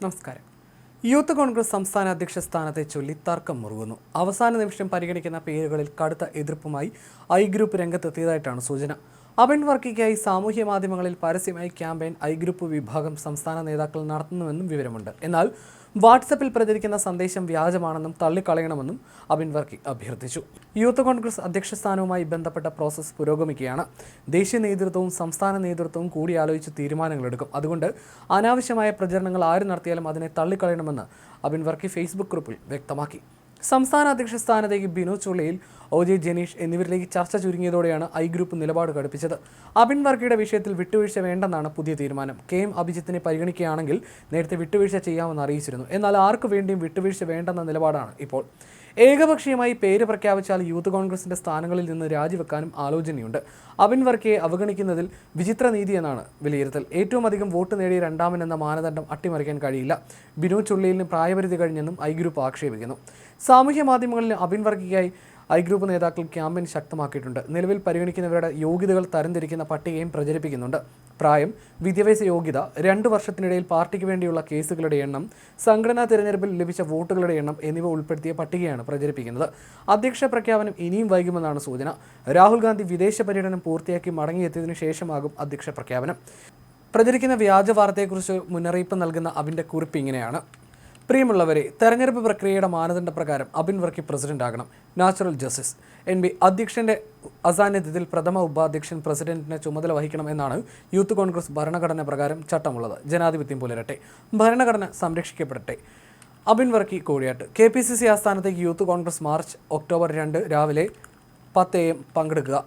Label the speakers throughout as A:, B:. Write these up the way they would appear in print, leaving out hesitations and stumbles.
A: നമസ്കാരം. യൂത്ത് കോൺഗ്രസ് സംസ്ഥാന അധ്യക്ഷ സ്ഥാനത്തെ ചൊല്ലി തർക്കം മുറുകുന്നു. അവസാന നിമിഷം പരിഗണിക്കുന്ന പേരുകളിൽ കടുത്ത എതിർപ്പുമായി ഐ ഗ്രൂപ്പ് രംഗത്തെത്തിയതായിട്ടാണ് സൂചന. അബിൻ വർക്കിക്കായി സാമൂഹ്യ മാധ്യമങ്ങളിൽ പരസ്യമായി ക്യാമ്പയിൻ ഐ ഗ്രൂപ്പ് വിഭാഗം സംസ്ഥാന നേതാക്കൾ നടത്തുന്നുവെന്നും വിവരമുണ്ട്. എന്നാൽ വാട്സപ്പിൽ പ്രചരിക്കുന്ന സന്ദേശം വ്യാജമാണെന്നും തള്ളിക്കളയണമെന്നും അബിൻ വർക്കി അഭ്യർത്ഥിച്ചു. യൂത്ത് കോൺഗ്രസ് അധ്യക്ഷ സ്ഥാനവുമായി ബന്ധപ്പെട്ട പ്രോസസ്സ് പുരോഗമിക്കുകയാണ്. ദേശീയ നേതൃത്വവും സംസ്ഥാന നേതൃത്വവും കൂടിയാലോചിച്ച് തീരുമാനങ്ങളെടുക്കും. അതുകൊണ്ട് അനാവശ്യമായ പ്രചരണങ്ങൾ ആര് നടത്തിയാലും അതിനെ തള്ളിക്കളയണമെന്ന് അബിൻ വർക്കി ഫേസ്ബുക്ക് കുറിപ്പിൽ വ്യക്തമാക്കി. സംസ്ഥാന അധ്യക്ഷ സ്ഥാനത്തേക്ക് ബിനു ചുള്ളിയിൽ, ഒ.ജെ. ജനീഷ് എന്നിവരിലേക്ക് ചർച്ച ചുരുങ്ങിയതോടെയാണ് ഐ ഗ്രൂപ്പ് നിലപാട് ഘടിപ്പിച്ചത്. അബിൻ വർക്കിയുടെ വിഷയത്തിൽ വിട്ടുവീഴ്ച വേണ്ടെന്നാണ് പുതിയ തീരുമാനം. KM അഭിജിത്തിനെ പരിഗണിക്കുകയാണെങ്കിൽ നേരത്തെ വിട്ടുവീഴ്ച ചെയ്യാമെന്ന് അറിയിച്ചിരുന്നു. എന്നാൽ ആർക്കു വേണ്ടിയും വിട്ടുവീഴ്ച വേണ്ടെന്ന നിലപാടാണ് ഇപ്പോൾ. ഏകപക്ഷീയമായി പേര് പ്രഖ്യാപിച്ചാൽ യൂത്ത് കോൺഗ്രസിന്റെ സ്ഥാനങ്ങളിൽ നിന്ന് രാജിവെക്കാനും ആലോചനയുണ്ട്. അബിൻ വർക്കിയെ അവഗണിക്കുന്നതിൽ വിചിത്ര നീതി എന്നാണ് വിലയിരുത്തൽ. ഏറ്റവും അധികം വോട്ട് നേടിയ രണ്ടാമനെന്ന മാനദണ്ഡം അട്ടിമറിക്കാൻ കഴിയില്ല. ബിനു ചുള്ളിയിലിന് പ്രായപരിധി കഴിഞ്ഞെന്നും ഐ ഗ്രൂപ്പ് ആക്ഷേപിക്കുന്നു. സാമൂഹ്യ മാധ്യമങ്ങളിൽ അബിൻ വർക്കിക്കായി ഐ ഗ്രൂപ്പ് നേതാക്കൾ ക്യാമ്പയിൻ ശക്തമാക്കിയിട്ടുണ്ട്. നിലവിൽ പരിഗണിക്കുന്നവരുടെ യോഗ്യതകൾ തരംതിരിക്കുന്ന പട്ടികയും പ്രചരിപ്പിക്കുന്നുണ്ട്. പ്രായം, വിദ്യാഭ്യാസ യോഗ്യത, 2 വർഷത്തിനിടയിൽ പാർട്ടിക്ക് വേണ്ടിയുള്ള കേസുകളുടെ എണ്ണം, സംഘടനാ തിരഞ്ഞെടുപ്പിൽ ലഭിച്ച വോട്ടുകളുടെ എണ്ണം എന്നിവ ഉൾപ്പെടുത്തിയ പട്ടികയാണ് പ്രചരിപ്പിക്കുന്നത്. അധ്യക്ഷ പ്രഖ്യാപനം ഇനിയും വൈകുമെന്നാണ് സൂചന. രാഹുൽ ഗാന്ധി വിദേശ പര്യടനം പൂർത്തിയാക്കി മടങ്ങിയെത്തിയതിനു ശേഷമാകും അധ്യക്ഷ പ്രഖ്യാപനം. പ്രചരിക്കുന്ന വ്യാജ വാർത്തയെക്കുറിച്ച് മുന്നറിയിപ്പ് നൽകുന്ന അബിൻ്റെ കുറിപ്പ് ഇങ്ങനെയാണ്: പ്രിയമുള്ളവരെ, തെരഞ്ഞെടുപ്പ് പ്രക്രിയയുടെ മാനദണ്ഡപ്രകാരം അബിൻ വർക്കി പ്രസിഡന്റ് ആകണം. Natural justice. NB അധ്യക്ഷന്റെ അസാന്നിധ്യത്തിൽ പ്രഥമ ഉപാധ്യക്ഷൻ പ്രസിഡന്റിനെ ചുമതല വഹിക്കണം എന്നാണ് യൂത്ത് കോൺഗ്രസ് ഭരണഘടന പ്രകാരം ചട്ടമുള്ളത്. ജനാധിപത്യം പുലരട്ടെ, ഭരണഘടന സംരക്ഷിക്കപ്പെടട്ടെ. അബിൻ വർക്കി, കോഴിയാട്ട്. KPCC ആസ്ഥാനത്തേക്ക് യൂത്ത് കോൺഗ്രസ് മാർച്ച് ഒക്ടോബർ 2 രാവിലെ 10 AM പങ്കെടുക്കുക.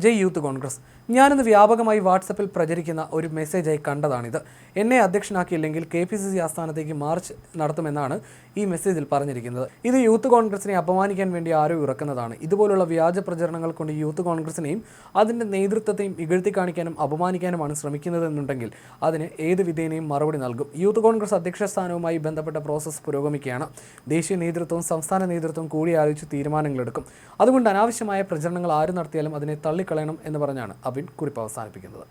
A: ജയ് യൂത്ത് കോൺഗ്രസ്. ഞാനിന്ന് വ്യാപകമായി വാട്സപ്പിൽ പ്രചരിക്കുന്ന ഒരു മെസ്സേജായി കണ്ടതാണിത്. എന്നെ അധ്യക്ഷനാക്കിയില്ലെങ്കിൽ KPCC ആസ്ഥാനത്തേക്ക് മാർച്ച് നടത്തുമെന്നാണ് ഈ മെസ്സേജിൽ പറഞ്ഞിരിക്കുന്നത്. ഇത് യൂത്ത് കോൺഗ്രസിനെ അപമാനിക്കാൻ വേണ്ടി ആരോ ഇറക്കുന്നതാണ്. ഇതുപോലുള്ള വ്യാജ പ്രചരണങ്ങൾ കൊണ്ട് യൂത്ത് കോൺഗ്രസിനെയും അതിൻ്റെ നേതൃത്വത്തെയും ഇകഴ്ത്തി കാണിക്കാനും അപമാനിക്കാനുമാണ് ശ്രമിക്കുന്നതെന്നുണ്ടെങ്കിൽ അതിന് ഏത് വിധേനയും മറുപടി നൽകും. യൂത്ത് കോൺഗ്രസ് അധ്യക്ഷ സ്ഥാനവുമായി ബന്ധപ്പെട്ട പ്രോസസ്സ് പുരോഗമിക്കുകയാണ്. ദേശീയ നേതൃത്വവും സംസ്ഥാന നേതൃത്വവും കൂടിയാലോചിച്ച് തീരുമാനങ്ങളെടുക്കും. അതുകൊണ്ട് അനാവശ്യമായ പ്രചരണങ്ങൾ ആര് നടത്തിയാലും അതിനെ തള്ളിക്കളയണം എന്ന് പറഞ്ഞാണ് അബിൻ കുറിപ്പ് അവസാനിപ്പിക്കുന്നത്.